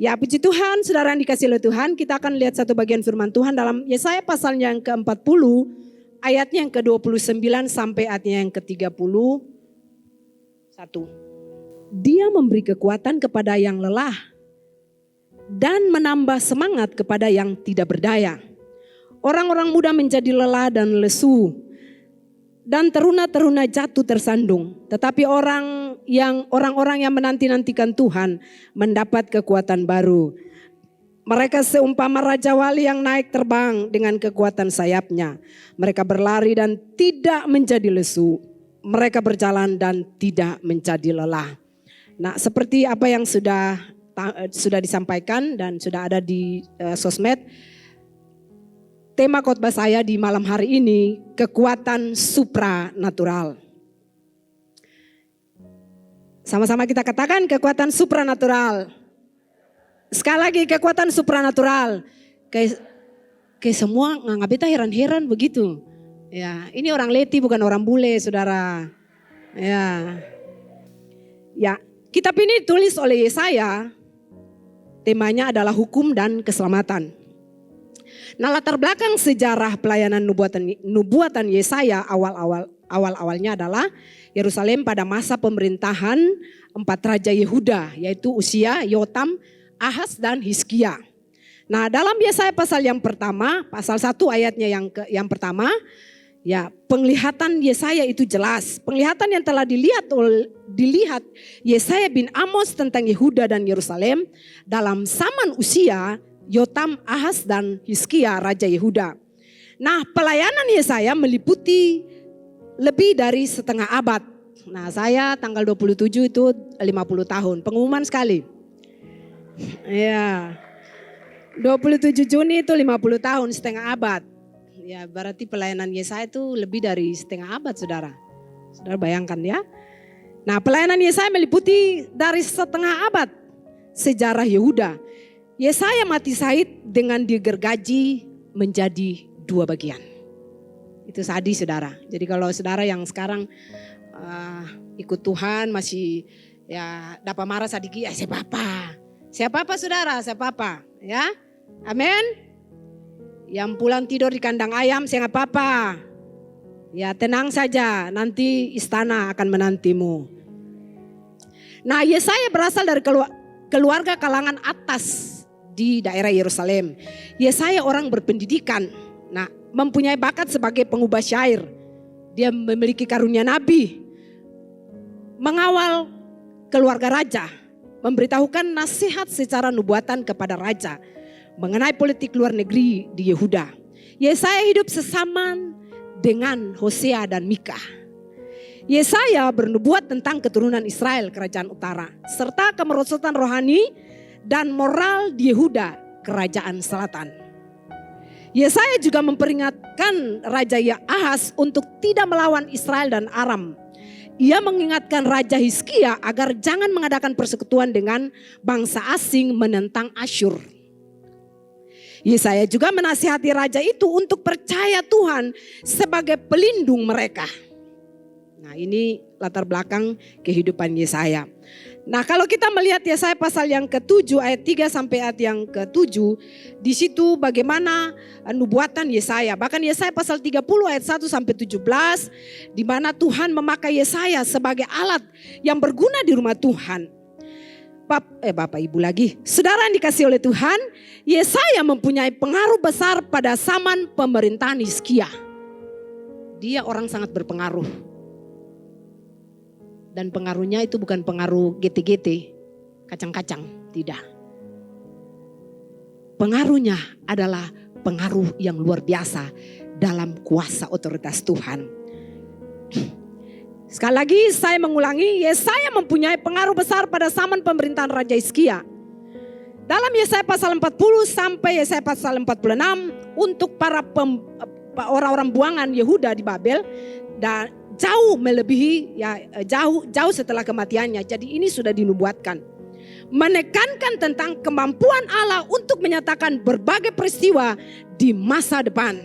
Ya puji Tuhan, saudara yang dikasihi oleh Tuhan, kita akan lihat satu bagian firman Tuhan dalam Yesaya pasalnya yang ke-40, ayatnya yang ke-29 sampai ayatnya yang ke-31. Dia memberi kekuatan kepada yang lelah dan menambah semangat kepada yang tidak berdaya. Orang-orang muda menjadi lelah dan lesu, dan teruna-teruna jatuh tersandung. Tetapi orang-orang yang menanti-nantikan Tuhan mendapat kekuatan baru. Mereka seumpama Raja Wali yang naik terbang dengan kekuatan sayapnya. Mereka berlari dan tidak menjadi lesu. Mereka berjalan dan tidak menjadi lelah. Nah, seperti apa yang sudah disampaikan dan sudah ada di sosmed. Tema khotbah saya di malam hari ini, kekuatan supranatural. Sama-sama kita katakan kekuatan supranatural. Sekali lagi kekuatan supranatural. Kayak semua nganggap kita heran-heran begitu. Ya, ini orang leti bukan orang bule, saudara. Ya, kitab ini ditulis oleh Yesaya. Temanya adalah hukum dan keselamatan. Nah, latar belakang sejarah pelayanan nubuatan Yesaya awalnya adalah Yerusalem pada masa pemerintahan 4 raja Yehuda, yaitu Uzia, Yotam, Ahaz dan Hizkia. Nah, dalam Yesaya pasal yang pertama, pasal 1 ayatnya yang pertama, ya, penglihatan Yesaya itu jelas. Penglihatan yang telah dilihat Yesaya bin Amos tentang Yehuda dan Yerusalem dalam zaman Uzia, Yotam, Ahaz dan Hizkia raja Yehuda. Nah, pelayanan Yesaya meliputi lebih dari setengah abad. Nah, saya tanggal 27 itu 50 tahun. Pengumuman sekali. Ya. 27 Juni itu 50 tahun, setengah abad. Ya, berarti pelayanan Yesaya itu lebih dari setengah abad, saudara. Saudara bayangkan ya. Nah, pelayanan Yesaya meliputi dari setengah abad sejarah Yehuda. Yesaya mati syahid dengan digergaji menjadi 2 bagian. Itu sadis, saudara. Jadi kalau saudara yang sekarang ikut Tuhan masih ya dapat marah sadiki, siapa apa saudara, siapa apa, ya, amin. Yang pulang tidur di kandang ayam, saya nggak apa-apa. Ya tenang saja, nanti istana akan menantimu. Nah, Yesaya berasal dari keluarga kalangan atas di daerah Yerusalem. Yesaya orang berpendidikan. Nah, mempunyai bakat sebagai pengubah syair. Dia memiliki karunia nabi. Mengawal keluarga raja. Memberitahukan nasihat secara nubuatan kepada raja mengenai politik luar negeri di Yehuda. Yesaya hidup sesaman dengan Hosea dan Mika. Yesaya bernubuat tentang keturunan Israel, kerajaan utara, serta kemerosotan rohani dan moral di Yehuda, kerajaan selatan. Yesaya juga memperingatkan Raja Ahaz untuk tidak melawan Israel dan Aram. Ia mengingatkan Raja Hizkia agar jangan mengadakan persekutuan dengan bangsa asing menentang Asyur. Yesaya juga menasihati raja itu untuk percaya Tuhan sebagai pelindung mereka. Nah, ini latar belakang kehidupan Yesaya. Nah, kalau kita melihat Yesaya pasal yang ke-7 ayat 3 sampai ayat yang ke-7, di situ bagaimana nubuatan Yesaya. Bahkan Yesaya pasal 30 ayat 1 sampai 17, di mana Tuhan memakai Yesaya sebagai alat yang berguna di rumah Tuhan. Bapak Ibu lagi, saudara yang dikasihi oleh Tuhan, Yesaya mempunyai pengaruh besar pada zaman pemerintahan Hizkia. Dia orang sangat berpengaruh. Dan pengaruhnya itu bukan pengaruh GT-GT, kacang-kacang, tidak. Pengaruhnya adalah pengaruh yang luar biasa dalam kuasa otoritas Tuhan. Sekali lagi saya mengulangi, Yesaya mempunyai pengaruh besar pada zaman pemerintahan Raja Hizkia. Dalam Yesaya pasal 40 sampai Yesaya pasal 46 untuk para orang-orang buangan Yehuda di Babel dan jauh melebihi jauh setelah kematiannya. Jadi ini sudah dinubuatkan. Menekankan tentang kemampuan Allah untuk menyatakan berbagai peristiwa di masa depan.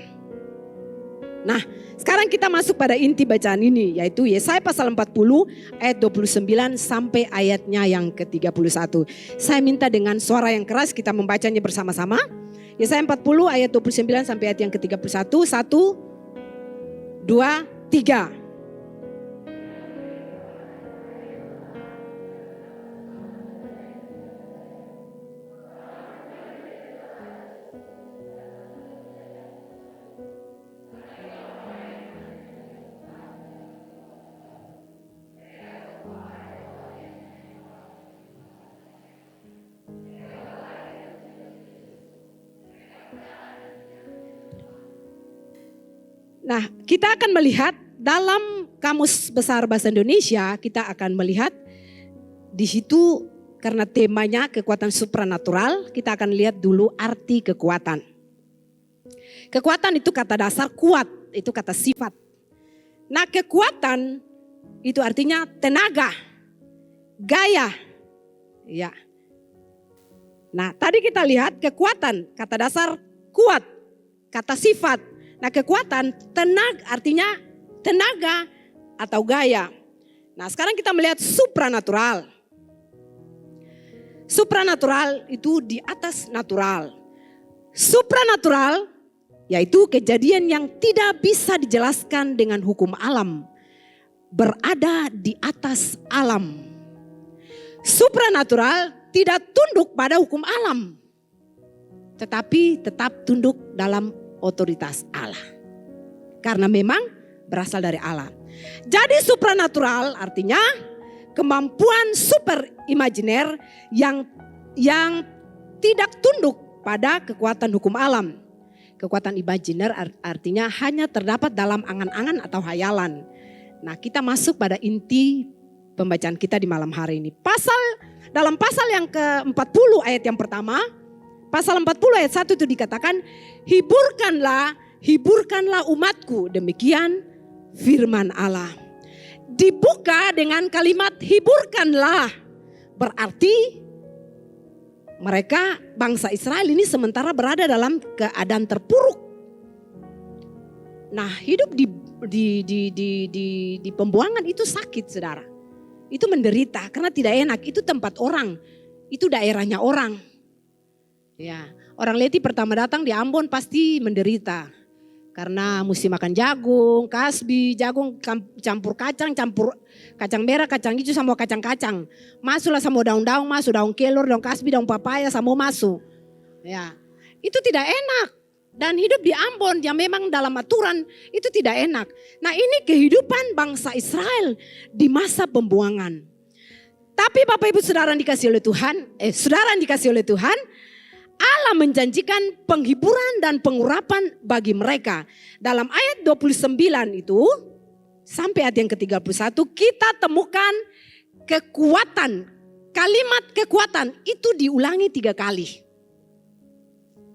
Nah, sekarang kita masuk pada inti bacaan ini, yaitu Yesaya pasal 40 ayat 29 sampai ayatnya yang ke-31. Saya minta dengan suara yang keras kita membacanya bersama-sama. Yesaya 40 ayat 29 sampai ayat yang ke-31. 1, 2, 3. Nah, kita akan melihat dalam Kamus Besar Bahasa Indonesia, kita akan melihat di situ karena temanya kekuatan supranatural, kita akan lihat dulu arti kekuatan. Kekuatan itu kata dasar kuat, itu kata sifat. Nah, kekuatan itu artinya tenaga, gaya. Ya. Nah, tadi kita lihat kekuatan, kata dasar kuat, kata sifat. Nah, kekuatan tenaga artinya tenaga atau gaya. Nah, sekarang kita melihat supranatural. Supranatural itu di atas natural. Supranatural yaitu kejadian yang tidak bisa dijelaskan dengan hukum alam. Berada di atas alam. Supranatural tidak tunduk pada hukum alam. Tetapi tetap tunduk dalam otoritas Allah. Karena memang berasal dari Allah. Jadi supranatural artinya kemampuan super imajiner yang tidak tunduk pada kekuatan hukum alam. Kekuatan imajiner artinya hanya terdapat dalam angan-angan atau hayalan. Nah, kita masuk pada inti pembacaan kita di malam hari ini. Dalam pasal yang ke-40 ayat yang pertama, pasal 40 ayat 1 itu dikatakan, hiburkanlah umatku, demikian firman Allah. Dibuka dengan kalimat hiburkanlah, berarti mereka bangsa Israel ini sementara berada dalam keadaan terpuruk. Nah, hidup di pembuangan itu sakit, saudara. Itu menderita karena tidak enak, itu tempat orang, itu daerahnya orang. Ya, orang Leti pertama datang di Ambon pasti menderita. Karena mesti makan jagung, kasbi, jagung campur kacang merah, kacang hijau sama kacang-kacang. Masuklah sama daun-daun, masuk daun kelor, daun kasbi, daun papaya sama masuk. Ya, itu tidak enak. Dan hidup di Ambon yang memang dalam aturan itu tidak enak. Nah, ini kehidupan bangsa Israel di masa pembuangan. Tapi Bapak Ibu Saudara yang dikasih oleh Tuhan, Allah menjanjikan penghiburan dan pengurapan bagi mereka. Dalam ayat 29 itu sampai ayat yang ke-31 kita temukan kekuatan. Kalimat kekuatan itu diulangi 3 kali.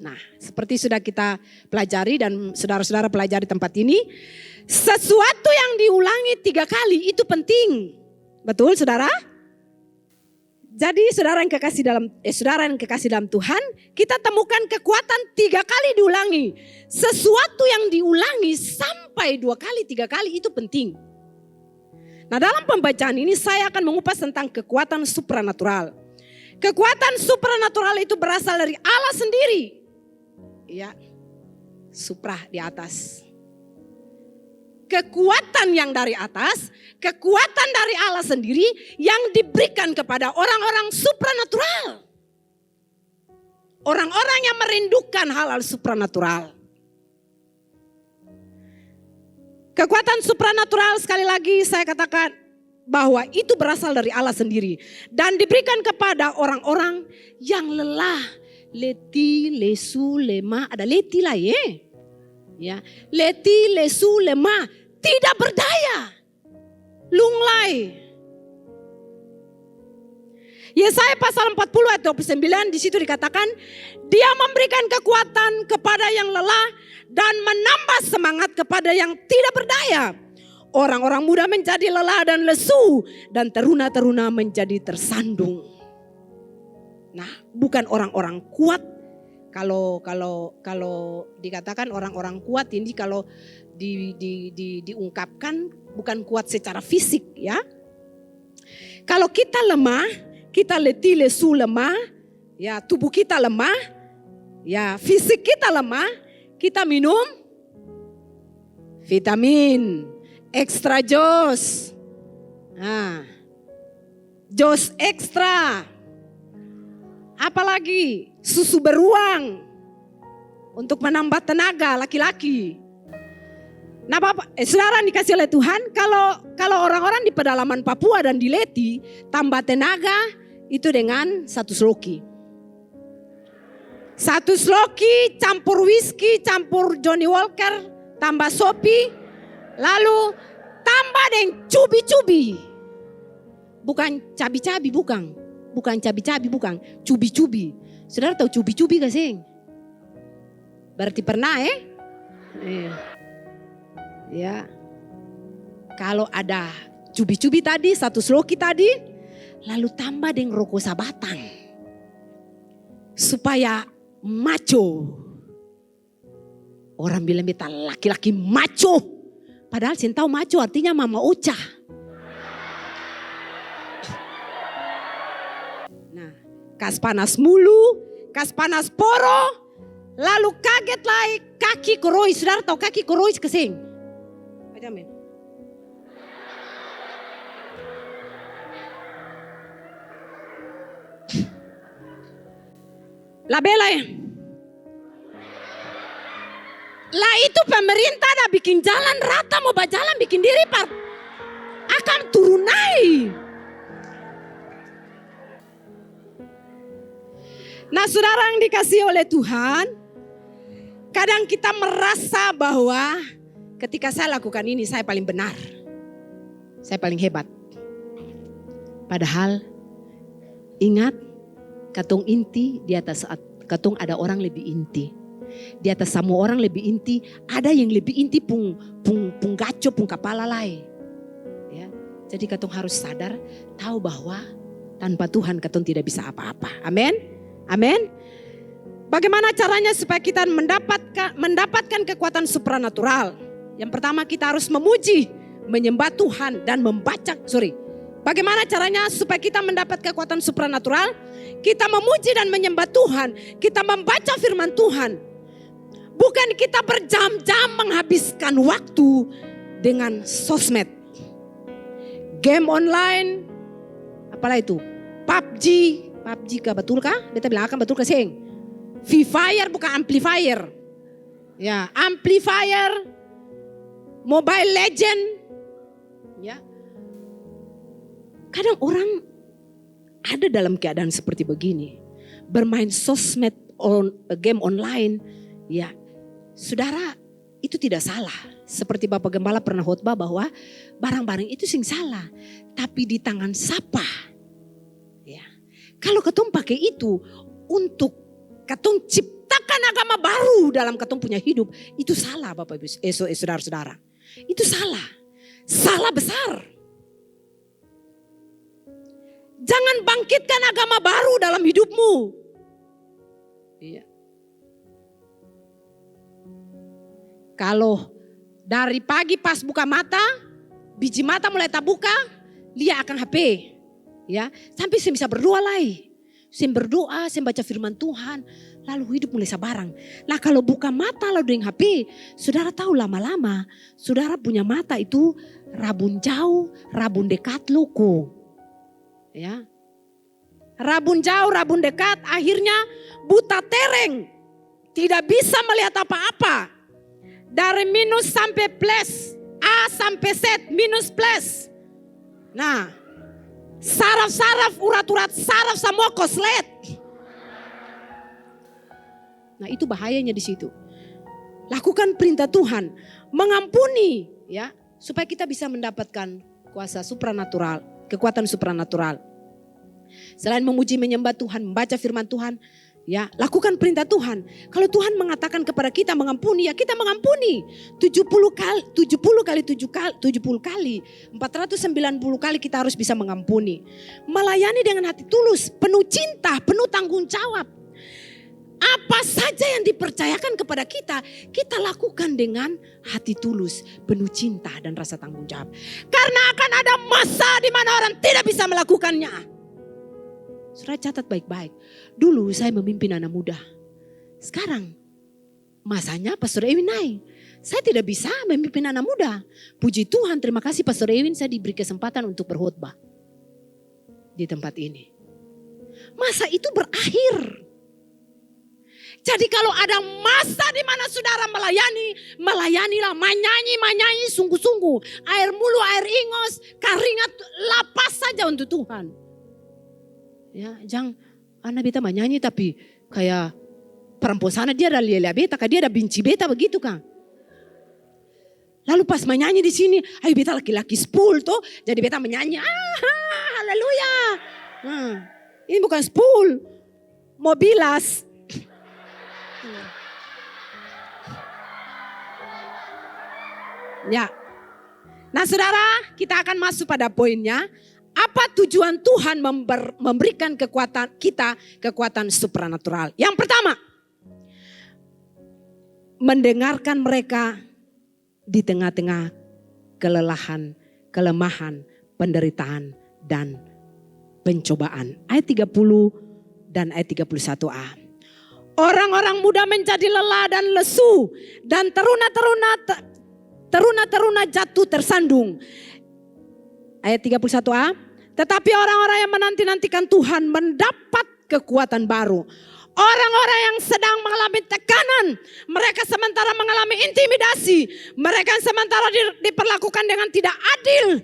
Nah, seperti sudah kita pelajari dan saudara-saudara pelajari tempat ini, sesuatu yang diulangi 3 kali itu penting. Betul, saudara? Jadi saudara yang kekasih dalam Tuhan, kita temukan kekuatan 3 kali diulangi. Sesuatu yang diulangi sampai 2 kali, 3 kali itu penting. Nah, dalam pembacaan ini saya akan mengupas tentang kekuatan supranatural. Kekuatan supranatural itu berasal dari Allah sendiri. Ya, supra di atas. Kekuatan yang dari atas, kekuatan dari Allah sendiri yang diberikan kepada orang-orang supranatural. Orang-orang yang merindukan hal-hal supranatural. Kekuatan supranatural sekali lagi saya katakan bahwa itu berasal dari Allah sendiri. Dan diberikan kepada orang-orang yang lelah. Letih, lesu, lemah, ada letih lah ya. Ya, letih, lesu, lemah, tidak berdaya, lunglai. Yesaya pasal 40 ayat 29 di situ dikatakan, Dia memberikan kekuatan kepada yang lelah dan menambah semangat kepada yang tidak berdaya. Orang-orang muda menjadi lelah dan lesu dan teruna-teruna menjadi tersandung. Nah, bukan orang-orang kuat. Kalau dikatakan orang-orang kuat ini kalau diungkapkan bukan kuat secara fisik ya. Kalau kita lemah, kita letih lesu lemah, ya tubuh kita lemah, ya fisik kita lemah, kita minum vitamin, extra jos, nah, jos ekstra, apalagi susu beruang untuk menambah tenaga laki-laki. Nah saudara dikasih oleh Tuhan, kalau orang-orang di pedalaman Papua dan di Leti tambah tenaga itu dengan 1 sloki. 1 sloki campur whisky, campur Johnny Walker, tambah sopi, lalu tambah dengan cubi-cubi. Bukan cabi-cabi, bukan cabi-cabi, bukan cubi-cubi. Saudara tahu cubi-cubi gak sih? Berarti pernah ya. Kalau ada cubi-cubi tadi, 1 sloki tadi, lalu tambah dengan rokok sabatang. Supaya maco. Orang bilang beta laki-laki maco. Padahal saya tahu maco artinya mama Ocha. Nah, kas panas mulu, kas panas poro, lalu kaget lagi kaki koroi. Saudara tahu kaki koroi kesing? Amin. Labela ya. Lah itu pemerintah dah bikin jalan rata, mau berjalan bikin diri akan turun naik. Nah saudara yang dikasih oleh Tuhan, kadang kita merasa bahwa ketika saya lakukan ini saya paling benar, saya paling hebat. Padahal ingat, katong inti di atas katong ada orang lebih inti. Di atas semua orang lebih inti, ada yang lebih inti pung gaco pung kepala lai. Ya, jadi katong harus sadar, tahu bahwa tanpa Tuhan katong tidak bisa apa-apa. Amin, amin. Bagaimana caranya supaya kita mendapatkan kekuatan supranatural? Yang pertama kita harus memuji, menyembah Tuhan dan Bagaimana caranya supaya kita mendapat kekuatan supranatural? Kita memuji dan menyembah Tuhan. Kita membaca firman Tuhan. Bukan kita berjam-jam menghabiskan waktu dengan sosmed. Game online. Apalah itu? PUBG kah betul kah? Beta bilang akan betul kah sing? Free Fire bukan amplifier. Ya, amplifier. Mobile Legend. Ya. Kadang orang ada dalam keadaan seperti begini. Bermain sosmed, game online. Ya, saudara itu tidak salah. Seperti Bapak Gembala pernah khotbah bahwa barang-barang itu sing salah. Tapi di tangan siapa? Ya. Kalau ketong pakai itu untuk ketong ciptakan agama baru dalam ketong punya hidup. Itu salah Bapak Ibu, saudara-saudara. Itu salah. Salah besar. Jangan bangkitkan agama baru dalam hidupmu. Iya. Kalau dari pagi pas buka mata, biji mata mulai tak buka, lihat akan HP. Ya, sampai saya bisa berdoa lagi. Saya berdoa, saya baca firman Tuhan, lalu hidup mulai sabarang. Nah kalau buka mata lalu dengan HP, saudara tahu lama-lama, saudara punya mata itu rabun jauh, rabun dekat loko. Ya, rabun jauh, rabun dekat, akhirnya buta tereng, tidak bisa melihat apa-apa. Dari minus sampai plus, A sampai Z, minus plus. Nah, saraf-saraf, urat-urat saraf semua koslet. Nah itu bahayanya di situ. Lakukan perintah Tuhan, mengampuni ya, supaya kita bisa mendapatkan kuasa supranatural, kekuatan supranatural. Selain memuji menyembah Tuhan, membaca firman Tuhan, ya, lakukan perintah Tuhan. Kalau Tuhan mengatakan kepada kita mengampuni, ya kita mengampuni. 70 kali 490 kali kita harus bisa mengampuni. Melayani dengan hati tulus, penuh cinta, penuh tanggung jawab. apa saja yang dipercayakan kepada kita, kita lakukan dengan hati tulus, penuh cinta dan rasa tanggung jawab. Karena akan ada masa di mana orang tidak bisa melakukannya. Saudara catat baik-baik. Dulu saya memimpin anak muda. Sekarang masanya Pastor Ewin naik. Saya tidak bisa memimpin anak muda. Puji Tuhan, terima kasih Pastor Ewin, saya diberi kesempatan untuk berkhotbah di tempat ini. Masa itu berakhir. Jadi kalau ada masa di mana saudara melayanilah, menyanyi sungguh-sungguh. Air mulu, air ingos, keringat lapas saja untuk Tuhan. Ya, jangan anak beta menyanyi tapi kayak perempuan sana dia ada lihat beta, dia ada benci beta begitu kan. Lalu pas menyanyi di sini, ayo beta laki-laki spool tuh, jadi beta menyanyi, haleluya. Ini bukan spool, mobilas. Ya. Nah saudara, kita akan masuk pada poinnya. Apa tujuan Tuhan memberikan kekuatan kita, kekuatan supranatural? Yang pertama, mendengarkan mereka di tengah-tengah kelelahan, kelemahan, penderitaan, dan pencobaan. Ayat 30 dan ayat 31a. Orang-orang muda menjadi lelah dan lesu, dan teruna-teruna jatuh tersandung. Ayat 31a. Tetapi orang-orang yang menanti-nantikan Tuhan mendapat kekuatan baru. Orang-orang yang sedang mengalami tekanan, mereka sementara mengalami intimidasi, mereka sementara diperlakukan dengan tidak adil.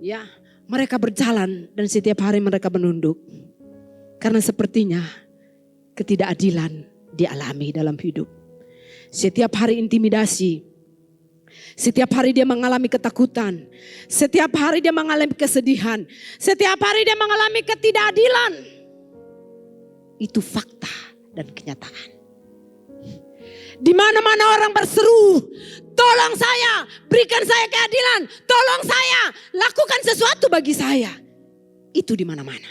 Ya, mereka berjalan dan setiap hari mereka menunduk. Karena sepertinya ketidakadilan dialami dalam hidup. Setiap hari intimidasi. Setiap hari dia mengalami ketakutan. Setiap hari dia mengalami kesedihan. Setiap hari dia mengalami ketidakadilan. Itu fakta dan kenyataan. Di mana-mana orang berseru, tolong saya, berikan saya keadilan, tolong saya, lakukan sesuatu bagi saya. Itu di mana-mana.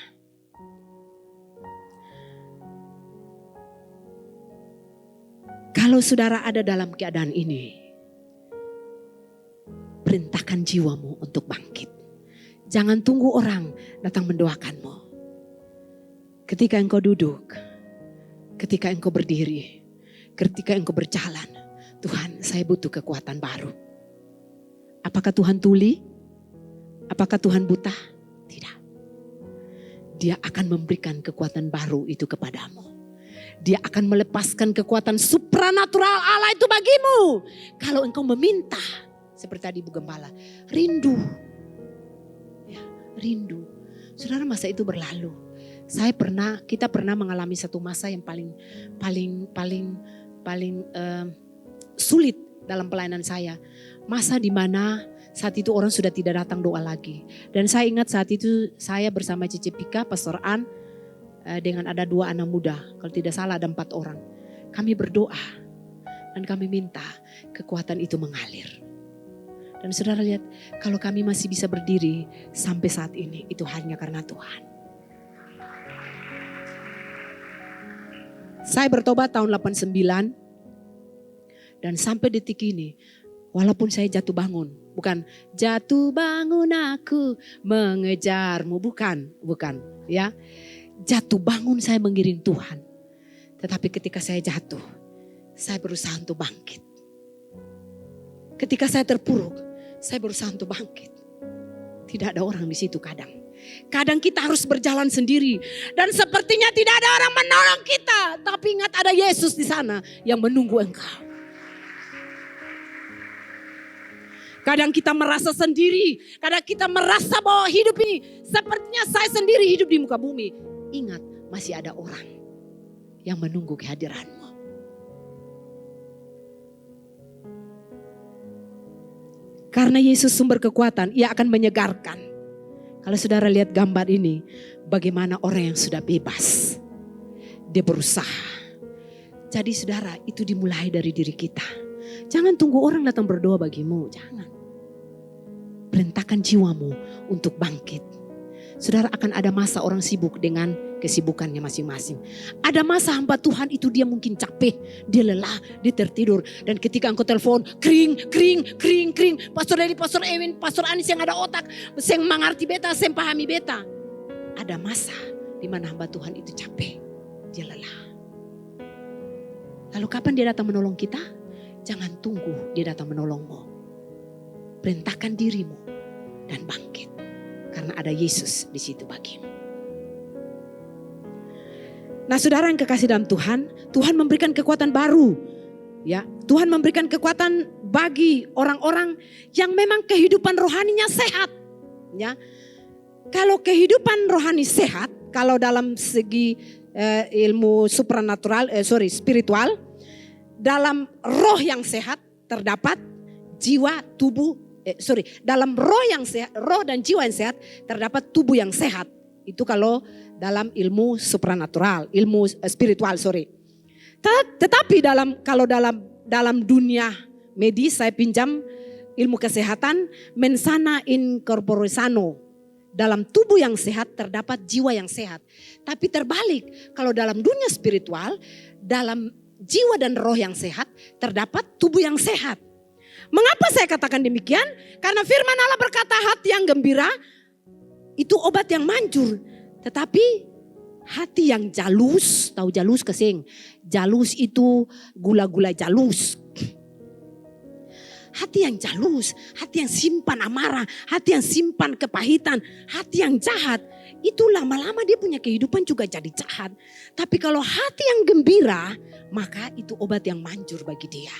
Kalau saudara ada dalam keadaan ini, perintahkan jiwamu untuk bangkit. Jangan tunggu orang datang mendoakanmu. Ketika engkau duduk, ketika engkau berdiri, ketika engkau berjalan, Tuhan, saya butuh kekuatan baru. Apakah Tuhan tuli? Apakah Tuhan buta? Tidak. Dia akan memberikan kekuatan baru itu kepadamu. Dia akan melepaskan kekuatan supranatural Allah itu bagimu. Kalau engkau meminta, seperti tadi Ibu Gembala, rindu. Ya, rindu. Saudara, masa itu berlalu. Kita pernah mengalami satu masa yang paling sulit dalam pelayanan saya. Masa di mana saat itu orang sudah tidak datang doa lagi. Dan saya ingat saat itu saya bersama Cici Pika, Pastor An, dengan ada 2 anak muda. Kalau tidak salah ada 4 orang. Kami berdoa dan kami minta kekuatan itu mengalir. Dan saudara lihat, kalau kami masih bisa berdiri sampai saat ini, itu hanya karena Tuhan. Saya bertobat tahun 89 dan sampai detik ini, walaupun saya jatuh bangun, bukan jatuh bangun aku mengejarmu, bukan, ya. Jatuh bangun saya mengiring Tuhan. Tetapi ketika saya jatuh, saya berusaha untuk bangkit. Ketika saya terpuruk, saya berusaha untuk bangkit. Tidak ada orang di situ kadang. Kadang kita harus berjalan sendiri. Dan sepertinya tidak ada orang menolong kita. Tapi ingat ada Yesus di sana yang menunggu engkau. Kadang kita merasa sendiri. Kadang kita merasa bahwa hidup ini sepertinya saya sendiri hidup di muka bumi. Ingat, masih ada orang yang menunggu kehadiranmu. Karena Yesus sumber kekuatan, Ia akan menyegarkan. Kalau saudara lihat gambar ini, bagaimana orang yang sudah bebas, dia berusaha. Jadi saudara, itu dimulai dari diri kita. Jangan tunggu orang datang berdoa bagimu, jangan. Perintahkan jiwamu untuk bangkit. Saudara, akan ada masa orang sibuk dengan kesibukannya masing-masing. Ada masa hamba Tuhan itu dia mungkin capek, dia lelah, dia tertidur. Dan ketika engkau telepon, kring. Pastor Eli, Pastor Ewin, Pastor Anis yang ada otak, yang mengerti beta, yang pahami beta. Ada masa di mana hamba Tuhan itu capek, dia lelah. Lalu kapan dia datang menolong kita? Jangan tunggu dia datang menolongmu. Perintahkan dirimu dan bangkit. Karena ada Yesus di situ bagimu. Nah, saudara yang kekasih dalam Tuhan, Tuhan memberikan kekuatan baru. Ya, Tuhan memberikan kekuatan bagi orang-orang yang memang kehidupan rohaninya sehat. Ya, kalau kehidupan rohani sehat, kalau dalam segi ilmu spiritual, dalam roh yang sehat terdapat jiwa, tubuh. Dalam roh yang sehat, roh dan jiwa yang sehat terdapat tubuh yang sehat. Itu kalau dalam ilmu supranatural, ilmu spiritual. Tetapi kalau dalam dunia medis, saya pinjam ilmu kesehatan, mens sana in corpore sano. Dalam tubuh yang sehat terdapat jiwa yang sehat. Tapi terbalik, kalau dalam dunia spiritual, dalam jiwa dan roh yang sehat terdapat tubuh yang sehat. Mengapa saya katakan demikian? Karena firman Allah berkata hati yang gembira itu obat yang manjur. Tetapi hati yang jalus, tahu jalus kesing? Jalus itu gula-gula jalus. Hati yang jalus, hati yang simpan amarah, hati yang simpan kepahitan, hati yang jahat. Itu lama-lama dia punya kehidupan juga jadi jahat. Tapi kalau hati yang gembira, maka itu obat yang manjur bagi dia.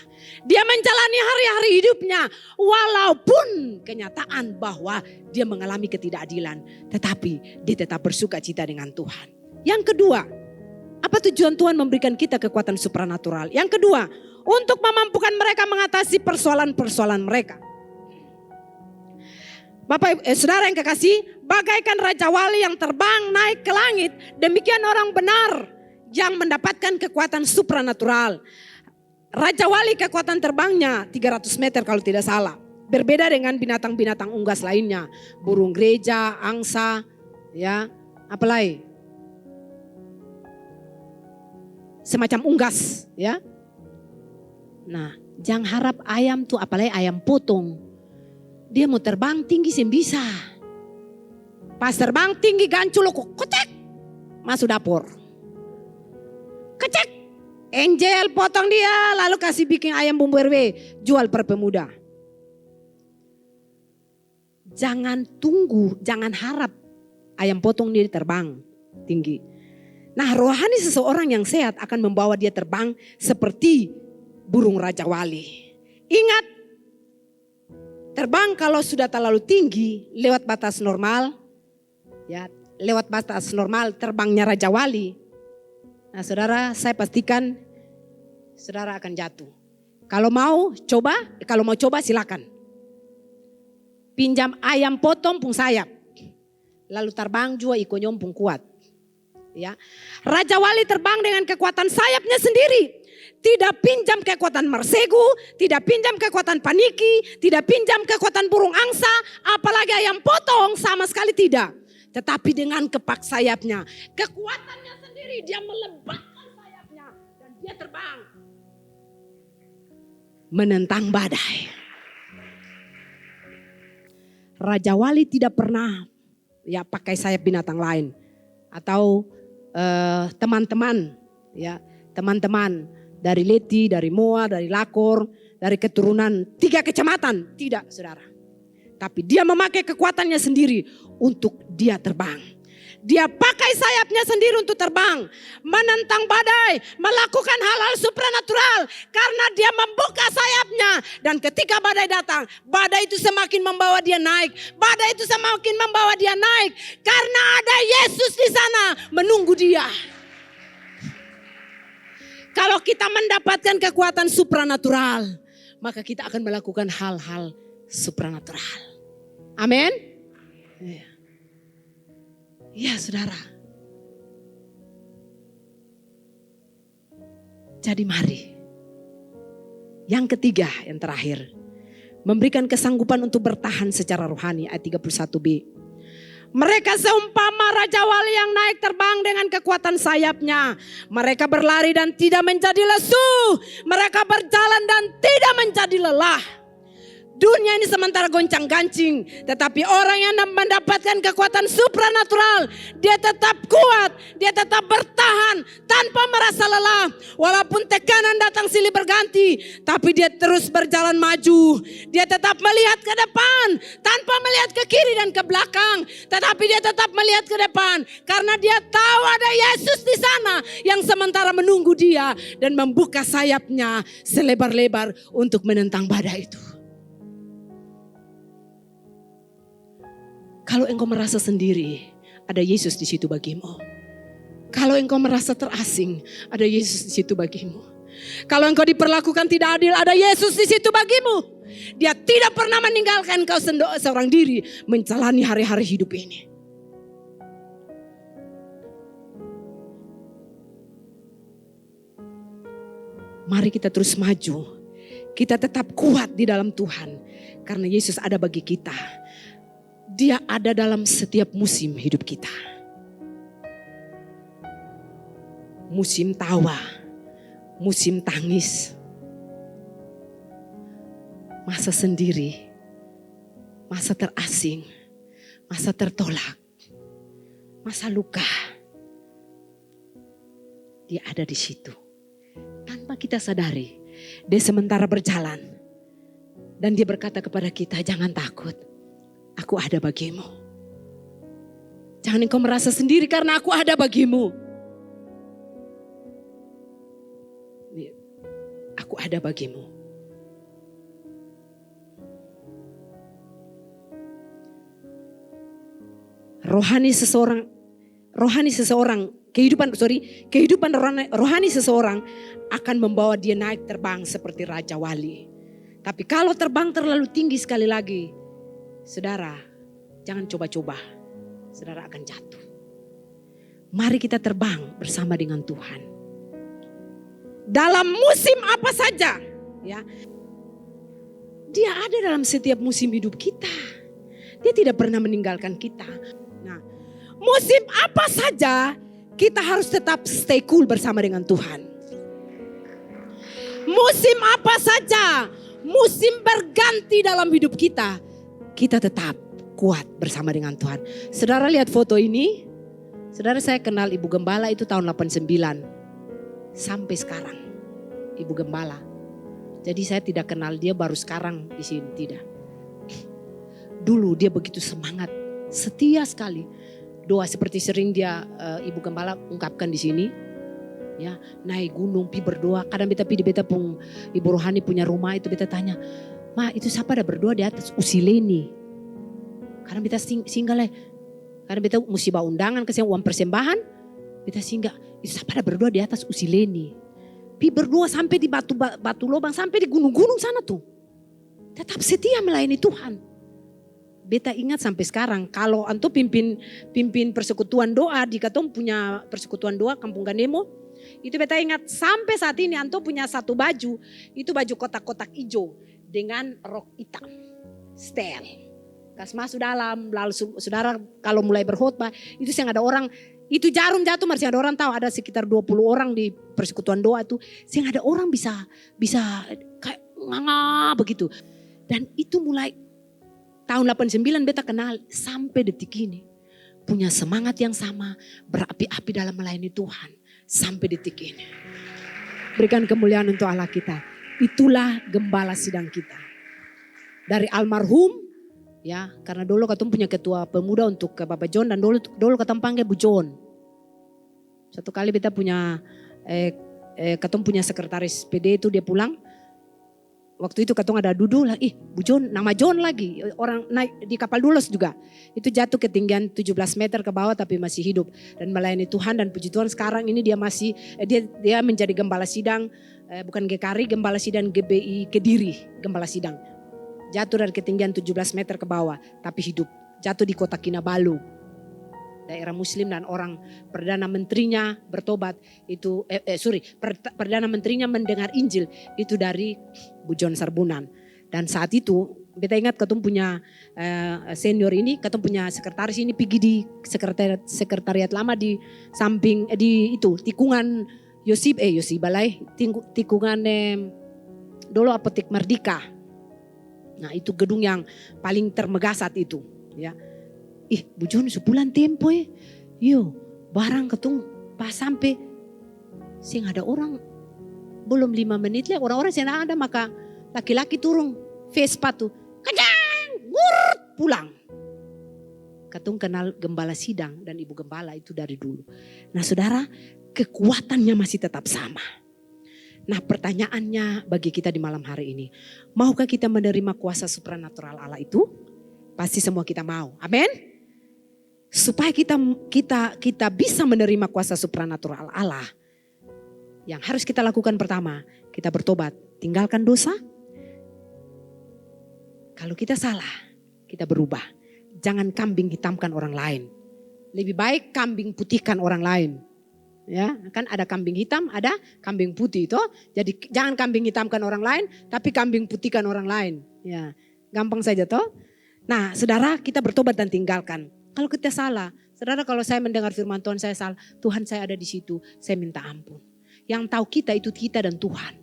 Dia menjalani hari-hari hidupnya walaupun kenyataan bahwa dia mengalami ketidakadilan. Tetapi dia tetap bersuka cita dengan Tuhan. Yang kedua, apa tujuan Tuhan memberikan kita kekuatan supranatural? Yang kedua, untuk memampukan mereka mengatasi persoalan-persoalan mereka. Bapak saudara yang kekasih, bagaikan Raja Wali yang terbang naik ke langit, demikian orang benar yang mendapatkan kekuatan supranatural. Raja Wali kekuatan terbangnya 300 meter kalau tidak salah. Berbeda dengan binatang-binatang unggas lainnya. Burung gereja, angsa, ya, apalagi semacam unggas, ya. Nah, jangan harap ayam tuh, apalagi ayam potong. Dia mau terbang tinggi sih bisa. Pas terbang tinggi gancul kok kocek masuk dapur. Kecek, Angel potong dia lalu kasih bikin ayam bumbu RW jual per pemuda. Jangan tunggu, jangan harap ayam potong dia terbang tinggi. Nah, rohani seseorang yang sehat akan membawa dia terbang seperti burung Raja Wali. Ingat, terbang kalau sudah terlalu tinggi lewat batas normal, ya, lewat batas normal terbangnya Raja Wali. Nah, saudara, saya pastikan saudara akan jatuh. Kalau mau coba silakan. Pinjam ayam potong pun sayap. Lalu terbang juga ikonyom pun kuat. Ya. Raja Wali terbang dengan kekuatan sayapnya sendiri. Tidak pinjam kekuatan marsegu, tidak pinjam kekuatan paniki, tidak pinjam kekuatan burung angsa, apalagi ayam potong, sama sekali tidak. Tetapi dengan kepak sayapnya, kekuatannya sendiri dia melebatkan sayapnya dan dia terbang. Menentang badai. Raja Wali tidak pernah ya pakai sayap binatang lain. Atau teman-teman dari Leti, dari Moa, dari Lakor, dari keturunan 3 kecamatan. Tidak, saudara. Tapi dia memakai kekuatannya sendiri untuk dia terbang. Dia pakai sayapnya sendiri untuk terbang. Menentang badai, melakukan hal-hal supranatural. Karena dia membuka sayapnya. Dan ketika badai datang, badai itu semakin membawa dia naik. Badai itu semakin membawa dia naik. Karena ada Yesus di sana menunggu dia. Kalau kita mendapatkan kekuatan supranatural, maka kita akan melakukan hal-hal supranatural. Amin. Ya, saudara. Jadi mari. Yang ketiga, yang terakhir. Memberikan kesanggupan untuk bertahan secara rohani, ayat 31b. Mereka seumpama Raja Wali yang naik terbang dengan kekuatan sayapnya. Mereka berlari dan tidak menjadi lesu. Mereka berjalan dan tidak menjadi lelah. Dunia ini sementara goncang-gancing, tetapi orang yang mendapatkan kekuatan supranatural, dia tetap kuat, dia tetap bertahan tanpa merasa lelah. Walaupun tekanan datang silih berganti, tapi dia terus berjalan maju. Dia tetap melihat ke depan, tanpa melihat ke kiri dan ke belakang, tetapi dia tetap melihat ke depan, karena dia tahu ada Yesus di sana yang sementara menunggu dia dan membuka sayapnya selebar-lebar untuk menentang badai itu. Kalau engkau merasa sendiri, ada Yesus di situ bagimu. Kalau engkau merasa terasing, ada Yesus di situ bagimu. Kalau engkau diperlakukan tidak adil, ada Yesus di situ bagimu. Dia tidak pernah meninggalkan engkau seorang diri menjalani hari-hari hidup ini. Mari kita terus maju. Kita tetap kuat di dalam Tuhan, karena Yesus ada bagi kita. Dia ada dalam setiap musim hidup kita. Musim tawa, musim tangis, masa sendiri, masa terasing, masa tertolak, masa luka. Dia ada di situ. Tanpa kita sadari, dia sementara berjalan. Dan dia berkata kepada kita, jangan takut. Aku ada bagimu. Jangan engkau merasa sendiri karena aku ada bagimu. Aku ada bagimu. Rohani seseorang, kehidupan rohani seseorang akan membawa dia naik terbang seperti Raja Wali. Tapi kalau terbang terlalu tinggi sekali lagi, saudara, jangan coba-coba. Saudara akan jatuh. Mari kita terbang bersama dengan Tuhan. Dalam musim apa saja, ya. Dia ada dalam setiap musim hidup kita. Dia tidak pernah meninggalkan kita. Nah, musim apa saja kita harus tetap stay cool bersama dengan Tuhan. Musim apa saja, musim berganti dalam hidup kita, kita tetap kuat bersama dengan Tuhan. Saudara lihat foto ini. Saudara, saya kenal Ibu Gembala itu tahun 89. Sampai sekarang. Ibu Gembala. Jadi saya tidak kenal dia baru sekarang di sini, tidak. Dulu dia begitu semangat, setia sekali. Doa seperti sering dia Ibu Gembala ungkapkan di sini. Ya, naik gunung, pi berdoa. Kadang beta pun Ibu Rohani punya rumah itu beta tanya, "Ma, itu siapa ada berdoa di atas usileni?" Karena beta singgah lah. Karena beta musibah undangan kasih uang persembahan. Beta singgah, itu siapa ada berdoa di atas usileni. Pi berdoa sampai di batu lubang, sampai di gunung-gunung sana tuh. Tetap setia melayani Tuhan. Beta ingat sampai sekarang, kalau antum pimpin persekutuan doa, di katong punya persekutuan doa Kampung Ganemo. Itu beta ingat sampai saat ini antum punya satu baju, itu baju kotak-kotak hijau dengan rok hitam. Setel. Kas masuk dalam, lalu saudara kalau mulai berkhotbah, itu yang ada orang, itu jarum jatuh masih ada orang tahu, ada sekitar 20 orang di persekutuan doa itu, yang ada orang bisa kayak nganga begitu. Dan itu mulai tahun 89 beta kenal sampai detik ini. Punya semangat yang sama, berapi-api dalam melayani Tuhan sampai detik ini. Berikan kemuliaan untuk Allah kita. Itulah gembala sidang kita. Dari almarhum, ya, karena dulu katong punya ketua pemuda untuk ke Bapak John, dan dulu katong panggil Bu John. Satu kali beta punya katong punya sekretaris PD itu dia pulang. Waktu itu katong ada duduk lah, Bu John, nama John lagi, orang naik di kapal Dulos juga. Itu jatuh ketinggian 17 meter ke bawah tapi masih hidup dan melayani Tuhan, dan puji Tuhan sekarang ini dia masih dia menjadi gembala sidang, bukan GKRI, gembala sidang GBI Kediri, gembala sidang. Jatuh dari ketinggian 17 meter ke bawah, tapi hidup. Jatuh di kota Kinabalu, daerah Muslim, dan orang Perdana Menterinya bertobat itu, Perdana Menterinya mendengar Injil itu dari Bu John Sarbunan. Dan saat itu Beta ingat ketemu punya senior ini, ketemu punya sekretaris ini pergi di sekretariat lama di samping di itu tikungan Yosibalai, tikungan dulu Apotek Merdeka. Nah itu gedung yang paling termegah saat itu. Ya, bujon sebulan tempo yo barang ketemu pas sampai sing ada orang belum 5 menit lah orang-orang sih ada maka laki-laki turun Vespa tuh kencang ngurut pulang. Ketung kenal gembala sidang dan ibu gembala itu dari dulu. Nah saudara, kekuatannya masih tetap sama. Nah pertanyaannya bagi kita di malam hari ini, maukah kita menerima kuasa supranatural Allah itu? Pasti semua kita mau, amin. Supaya kita bisa menerima kuasa supranatural Allah, yang harus kita lakukan pertama, kita bertobat, tinggalkan dosa. Kalau kita salah, kita berubah. Jangan kambing hitamkan orang lain. Lebih baik kambing putihkan orang lain. Ya, kan ada kambing hitam, ada kambing putih toh. Jadi jangan kambing hitamkan orang lain, tapi kambing putihkan orang lain. Ya, gampang saja toh. Nah, saudara, kita bertobat dan tinggalkan. Kalau kita salah, saudara, kalau saya mendengar firman Tuhan saya salah, Tuhan saya ada di situ, saya minta ampun. Yang tahu kita itu kita dan Tuhan.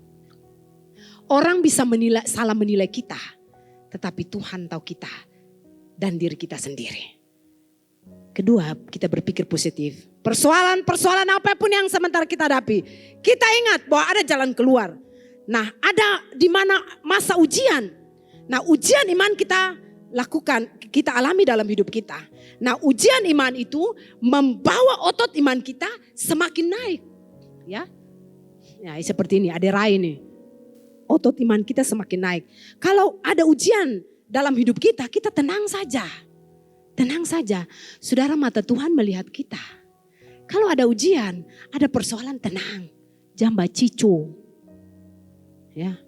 Orang bisa salah menilai kita, tetapi Tuhan tahu kita dan diri kita sendiri. Kedua, kita berpikir positif. Persoalan-persoalan apapun yang sementara kita hadapi, kita ingat bahwa ada jalan keluar. Nah, ada di mana masa ujian. Nah, ujian iman kita lakukan, kita alami dalam hidup kita. Nah, ujian iman itu membawa otot iman kita semakin naik. Ya, seperti ini, ada rai nih. Otot iman kita semakin naik. Kalau ada ujian dalam hidup kita, kita tenang saja. Tenang saja. Saudara, mata Tuhan melihat kita. Kalau ada ujian, ada persoalan, tenang. Jangan bacicu. Ya.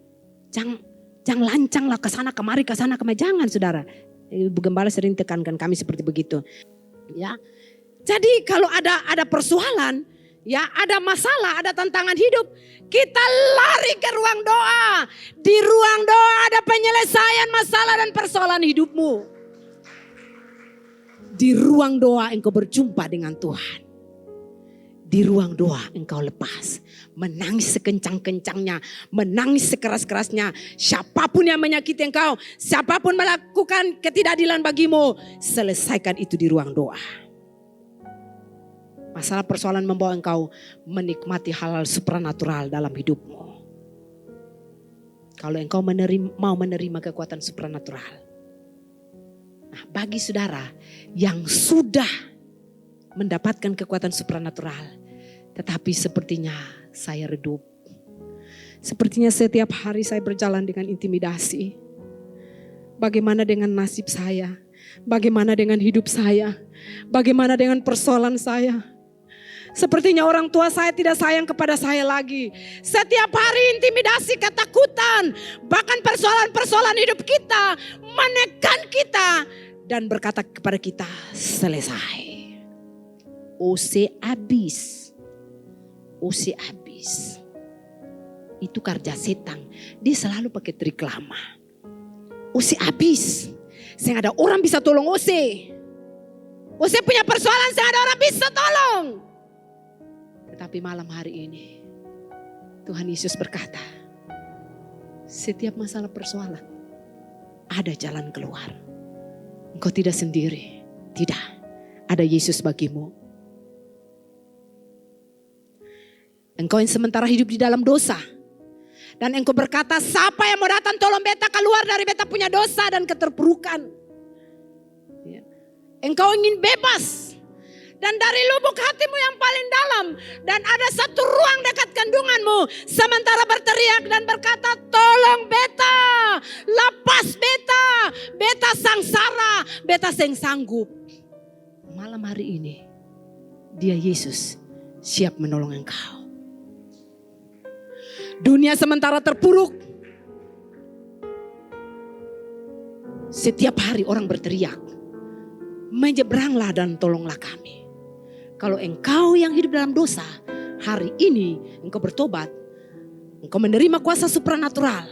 Jangan lancang lah ke sana kemari, jangan saudara. Ibu Gembala sering tekankan kami seperti begitu. Ya. Jadi kalau ada persoalan, ya ada masalah, ada tantangan hidup, kita lari ke ruang doa. Di ruang doa ada penyelesaian masalah dan persoalan hidupmu. Di ruang doa engkau berjumpa dengan Tuhan. Di ruang doa engkau lepas. Menangis sekencang-kencangnya. Menangis sekeras-kerasnya. Siapapun yang menyakiti engkau. Siapapun melakukan ketidakadilan bagimu. Selesaikan itu di ruang doa. Masalah persoalan membawa engkau menikmati hal-hal supranatural dalam hidupmu. Kalau engkau mau menerima kekuatan supranatural. Nah, bagi saudara yang sudah mendapatkan kekuatan supranatural, tetapi sepertinya saya redup. Sepertinya setiap hari saya berjalan dengan intimidasi. Bagaimana dengan nasib saya? Bagaimana dengan hidup saya? Bagaimana dengan persoalan saya? Sepertinya orang tua saya tidak sayang kepada saya lagi. Setiap hari intimidasi, ketakutan, bahkan persoalan-persoalan hidup kita menekan kita dan berkata kepada kita, selesai. habis. Itu kerja setan. Dia selalu pakai trik lama. habis. Sehingga ada orang bisa tolong Ose punya persoalan, sehingga ada orang bisa tolong. Tetapi malam hari ini Tuhan Yesus berkata, setiap masalah persoalan ada jalan keluar. Engkau tidak sendiri. Tidak. Ada Yesus bagimu. Engkau yang sementara hidup di dalam dosa. Dan engkau berkata, siapa yang mau datang tolong beta keluar dari beta punya dosa dan keterpurukan. Ya. Engkau ingin bebas. Dan dari lubuk hatimu yang paling dalam. Dan ada satu ruang dekat kandunganmu. Sementara berteriak dan berkata, tolong beta. Lepas beta. Beta sangsara. Beta seng sanggup. Malam hari ini, dia Yesus siap menolong engkau. Dunia sementara terpuruk. Setiap hari orang berteriak, menyeberanglah dan tolonglah kami. Kalau engkau yang hidup dalam dosa, hari ini engkau bertobat, engkau menerima kuasa supranatural,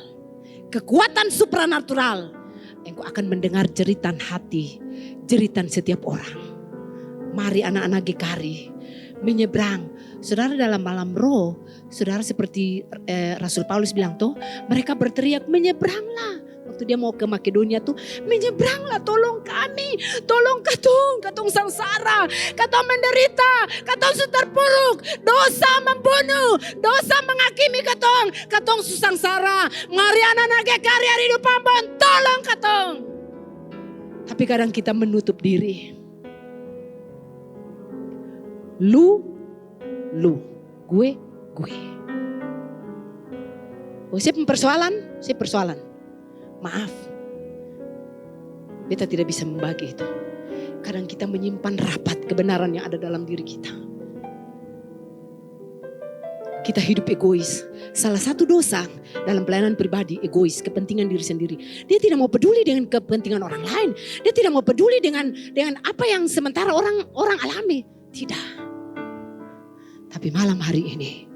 kekuatan supranatural, engkau akan mendengar jeritan hati, jeritan setiap orang. Mari anak-anak GKARI menyeberang. Saudara, dalam malam roh, saudara seperti Rasul Paulus bilang tuh, mereka berteriak menyeberanglah. Waktu dia mau ke Makedonia tuh, menyeberanglah, tolong kami, tolong katong sengsara, katong menderita, katong terpuruk, dosa membunuh, dosa menghakimi katong sengsara. Mari anak-anak GKARI hari depan, tolong katong. Tapi kadang kita menutup diri. Lu, gue. Oh, saya persoalan. Maaf, beta tidak bisa membagi itu. Kadang kita menyimpan rapat kebenaran yang ada dalam diri kita. Kita hidup egois. Salah satu dosa dalam pelayanan pribadi, egois, kepentingan diri sendiri. Dia tidak mau peduli dengan kepentingan orang lain. Dia tidak mau peduli dengan apa yang sementara orang alami. Tidak. Tapi malam hari ini,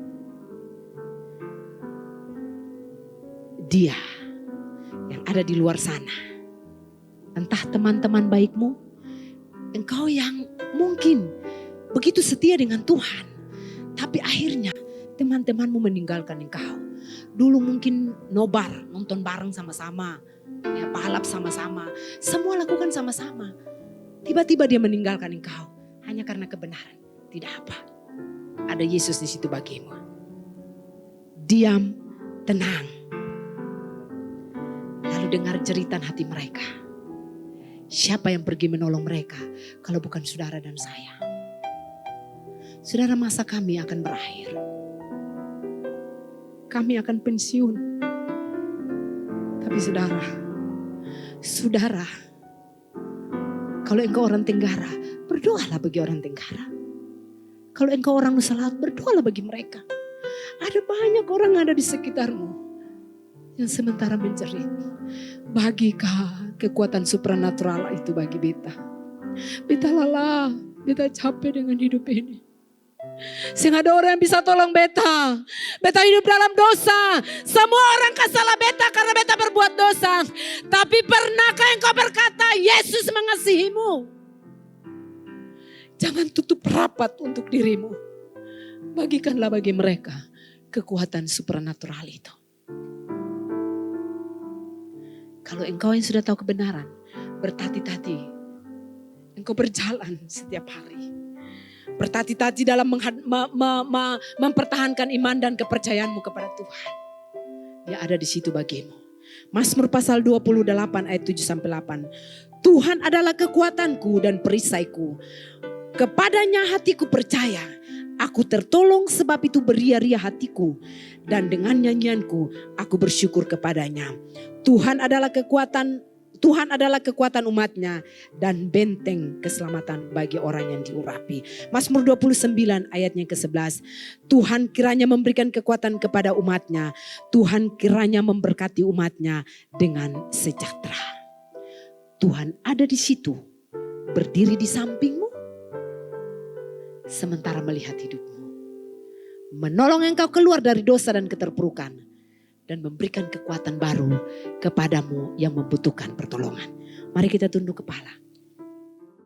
dia yang ada di luar sana, entah teman-teman baikmu, engkau yang mungkin begitu setia dengan Tuhan, tapi akhirnya teman-temanmu meninggalkan engkau. Dulu mungkin nobar, nonton bareng sama-sama, ya, balap sama-sama, semua lakukan sama-sama. Tiba-tiba dia meninggalkan engkau hanya karena kebenaran. Tidak apa, ada Yesus di situ bagimu. Diam, tenang. Lalu dengar jeritan hati mereka. Siapa yang pergi menolong mereka kalau bukan saudara dan saya? Saudara, masa kami akan berakhir. Kami akan pensiun. Tapi saudara, kalau engkau orang Tenggara, berdoalah bagi orang Tenggara. Kalau engkau orang Nusa Laut, berdoalah bagi mereka. Ada banyak orang ada di sekitarmu yang sementara menjerit. Bagikah kekuatan supranatural itu bagi beta? Beta lelah, beta capek dengan hidup ini. Sehingga ada orang yang bisa tolong beta. Beta hidup dalam dosa. Semua orang kasalah beta karena beta berbuat dosa. Tapi pernahkah engkau berkata, Yesus mengasihimu? Jangan tutup rapat untuk dirimu. Bagikanlah bagi mereka kekuatan supranatural itu. Kalau engkau yang sudah tahu kebenaran, bertati-tati. Engkau berjalan setiap hari. Bertati-tati dalam mempertahankan iman dan kepercayaanmu kepada Tuhan. Dia ada di situ bagimu. Mazmur pasal 28 ayat 7-8. Tuhan adalah kekuatanku dan perisaiku. Kepadanya hatiku percaya. Aku tertolong sebab itu beria-ria hatiku. Dan dengan nyanyianku aku bersyukur kepadanya. Tuhan adalah kekuatan umatnya dan benteng keselamatan bagi orang yang diurapi. Mazmur 29 ayatnya ke-11. Tuhan kiranya memberikan kekuatan kepada umatnya. Tuhan kiranya memberkati umatnya dengan sejahtera. Tuhan ada di situ, berdiri di sampingmu, sementara melihat hidupmu. Menolong engkau keluar dari dosa dan keterpurukan. Dan memberikan kekuatan baru kepadamu yang membutuhkan pertolongan. Mari kita tunduk kepala.